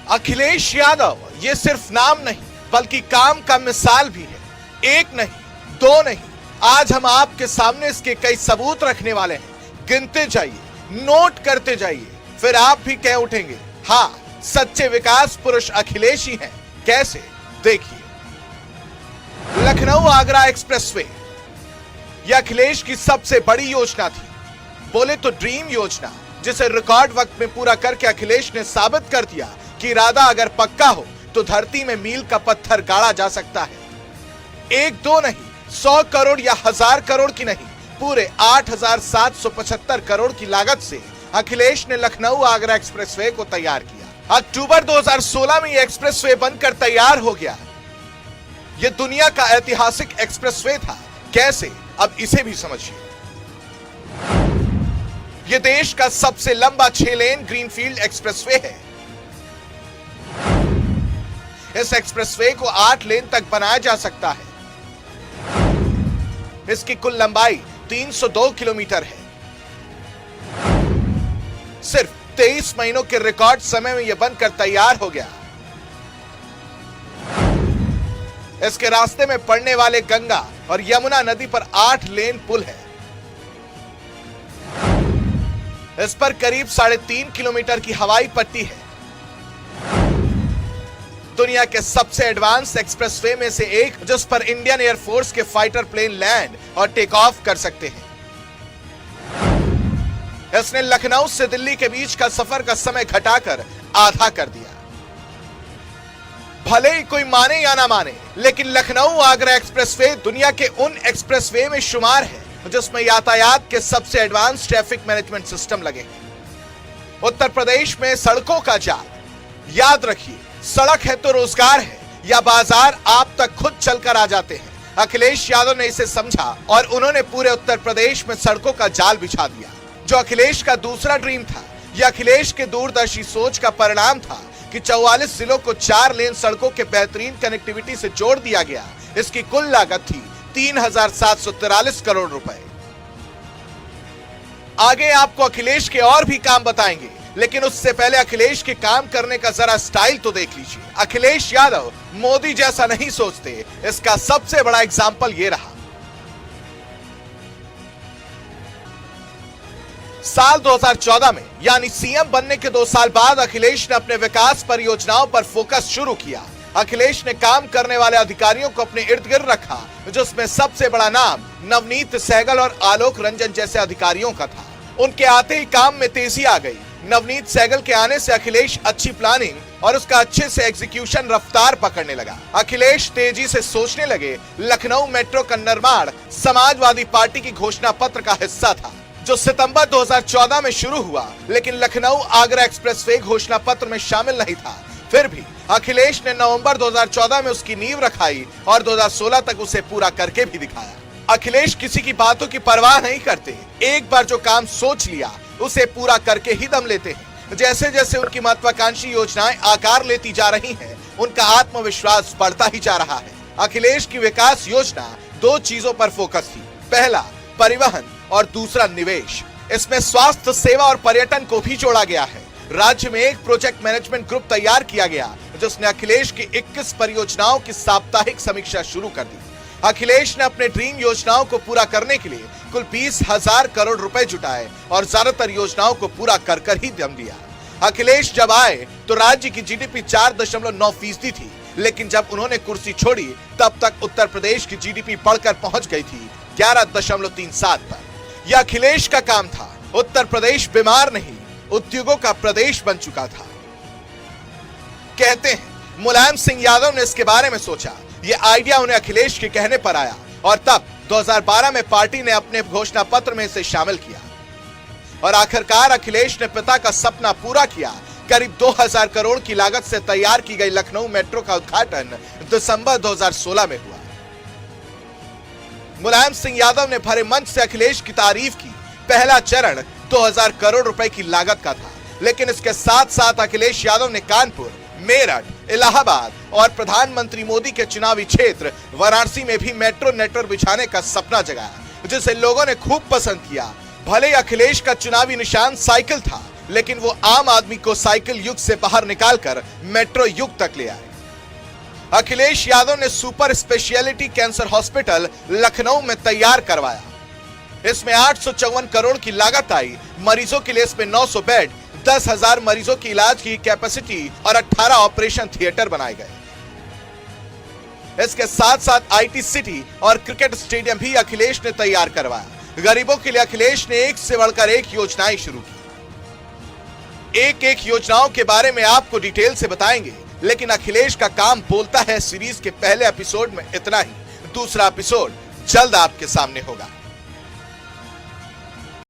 अखिलेश यादव ये सिर्फ नाम नहीं बल्कि काम का मिसाल भी है। एक नहीं, दो नहीं, आज हम आपके सामने इसके कई सबूत रखने वाले हैं। गिनते जाइए, नोट करते जाइए, फिर आप भी कह उठेंगे, हाँ, सच्चे विकास पुरुष अखिलेश ही हैं। कैसे? देखिए, लखनऊ आगरा एक्सप्रेसवे यह अखिलेश की सबसे बड़ी योजना थी। बोले तो ड्रीम योजना, जिसे रिकॉर्ड वक्त में पूरा करके अखिलेश ने साबित कर दिया कि इरादा अगर पक्का हो तो धरती में मील का पत्थर गाड़ा जा सकता है। एक दो नहीं, 100 करोड़ या 1000 करोड़ की नहीं, पूरे 8775 करोड़ की लागत से अखिलेश ने लखनऊ आगरा एक्सप्रेसवे को तैयार किया। अक्टूबर 2016 में यह एक्सप्रेसवे बनकर तैयार हो गया। यह दुनिया का ऐतिहासिक एक्सप्रेसवे था। कैसे? अब इसे भी समझिए। यह देश का सबसे लंबा 6 लेन ग्रीनफील्ड एक्सप्रेसवे है। इस एक्सप्रेसवे को 8 लेन तक बनाया जा सकता है। इसकी कुल लंबाई 302 किलोमीटर है। सिर्फ 23 महीनों के रिकॉर्ड समय में यह बनकर तैयार हो गया। इसके रास्ते में पड़ने वाले गंगा और यमुना नदी पर 8 लेन पुल है। इस पर करीब 3.5 किलोमीटर की हवाई पट्टी है। दुनिया के सबसे एडवांस एक्सप्रेसवे में से एक, जिस पर इंडियन एयरफोर्स के फाइटर प्लेन लैंड और टेक ऑफ कर सकते हैं। इसने लखनऊ से दिल्ली के बीच का सफर का समय घटाकर आधा कर दिया। भले ही कोई माने या ना माने, लेकिन लखनऊ आगरा एक्सप्रेसवे दुनिया के उन एक्सप्रेसवे में शुमार है जिसमें यातायात के सबसे एडवांस ट्रैफिक मैनेजमेंट सिस्टम लगे हैं। उत्तर प्रदेश में सड़कों का जाल। याद रखिए, सड़क है तो रोजगार है, या बाजार आप तक खुद चलकर आ जाते हैं। अखिलेश यादव ने इसे समझा और उन्होंने पूरे उत्तर प्रदेश में सड़कों का जाल बिछा दिया। जो अखिलेश का दूसरा ड्रीम था, यह अखिलेश के दूरदर्शी सोच का परिणाम था कि 44 जिलों को 4 लेन सड़कों के बेहतरीन कनेक्टिविटी से जोड़ दिया गया। इसकी कुल लागत थी 3743 करोड़ रुपए। आगे आपको अखिलेश के और भी काम बताएंगे, लेकिन उससे पहले अखिलेश के काम करने का जरा स्टाइल तो देख लीजिए। अखिलेश यादव मोदी जैसा नहीं सोचते, इसका सबसे बड़ा एग्जाम्पल ये रहा। साल 2014 में, यानी सीएम बनने के 2 साल बाद, अखिलेश ने अपने विकास परियोजनाओं पर फोकस शुरू किया। अखिलेश ने काम करने वाले अधिकारियों को अपने इर्द गिर्द रखा, जिसमें सबसे बड़ा नाम नवनीत सहगल और आलोक रंजन जैसे अधिकारियों का था। उनके आते ही काम में तेजी आ गई। नवनीत सहगल के आने से अखिलेश अच्छी प्लानिंग और उसका अच्छे से एग्जीक्यूशन रफ्तार पकड़ने लगा। अखिलेश तेजी से सोचने लगे। लखनऊ मेट्रो का निर्माण समाजवादी पार्टी की घोषणा पत्र का हिस्सा था, जो सितंबर 2014 में शुरू हुआ, लेकिन लखनऊ आगरा एक्सप्रेसवे घोषणा पत्र में शामिल नहीं था। फिर भी अखिलेश ने नवंबर 2014 में उसकी नींव रखाई और 2016 तक उसे पूरा करके भी दिखाया। अखिलेश किसी की बातों की परवाह नहीं करते। एक बार जो काम सोच लिया, उसे पूरा करके ही दम लेते हैं। जैसे जैसे उनकी महत्वाकांक्षी योजनाएं आकार लेती जा रही हैं, उनका आत्मविश्वास बढ़ता ही जा रहा है। अखिलेश की विकास योजना 2 चीजों पर फोकस थी। पहला, परिवहन, और दूसरा, निवेश। इसमें स्वास्थ्य सेवा और पर्यटन को भी जोड़ा गया है। राज्य में एक प्रोजेक्ट मैनेजमेंट ग्रुप तैयार किया गया, जिसने अखिलेश की 21 परियोजनाओं की साप्ताहिक समीक्षा शुरू कर दी। अखिलेश ने अपने ड्रीम योजनाओं को पूरा करने के लिए कुल 20,000 करोड़ रुपए जुटाए और ज्यादातर योजनाओं को पूरा कर ही दम दिया। अखिलेश जब आए तो राज्य की जीडीपी 4.9% थी, लेकिन जब उन्होंने कुर्सी छोड़ी तब तक उत्तर प्रदेश की जीडीपी बढ़कर पहुंच गई थी 11.37 पर। यह अखिलेश का काम था। उत्तर प्रदेश बीमार नहीं, उद्योगों का प्रदेश बन चुका था। कहते हैं मुलायम सिंह यादव ने इसके बारे में सोचा। यह आइडिया उन्हें अखिलेश के कहने पर आया और तब 2012 में पार्टी ने अपने घोषणा पत्र में इसे शामिल किया और आखिरकार अखिलेश ने पिता का सपना पूरा किया। करीब 2000 करोड़ की लागत से तैयार की गई लखनऊ मेट्रो का उद्घाटन दिसंबर 2016 में हुआ। मुलायम सिंह यादव ने भरे मंच से अखिलेश की तारीफ की। पहला चरण 2000 करोड़ रुपए की लागत का था, लेकिन इसके साथ साथ अखिलेश यादव ने कानपुर, मेरठ, इलाहाबाद और प्रधानमंत्री मोदी के चुनावी क्षेत्र वाराणसी में भी मेट्रो नेटवर्क बिछाने का सपना जगाया, जिसे लोगों ने खूब पसंद किया। भले ही अखिलेश का चुनावी निशान साइकिल था, लेकिन वो आम आदमी को साइकिल युग से बाहर निकालकर मेट्रो युग तक ले आए। अखिलेश यादव ने super speciality cancer hospital Lucknow में तैयार करवाया। इसमें 854 करोड़ की लागत आई। मरीजों के लिए इसमें 900 बेड, 10,000 मरीजों की इलाज की कैपेसिटी और 18 ऑपरेशन थिएटर बनाए गए। इसके साथ साथ IT सिटी और क्रिकेट स्टेडियम भी अखिलेश ने तैयार करवाया। गरीबों के लिए अखिलेश ने एक से बढ़कर एक योजनाएं शुरू की। एक योजनाओं के बारे में आपको डिटेल से बताएंगे, लेकिन अखिलेश का काम बोलता है सीरीज के पहले एपिसोड में इतना ही। दूसरा एपिसोड जल्द आपके सामने होगा।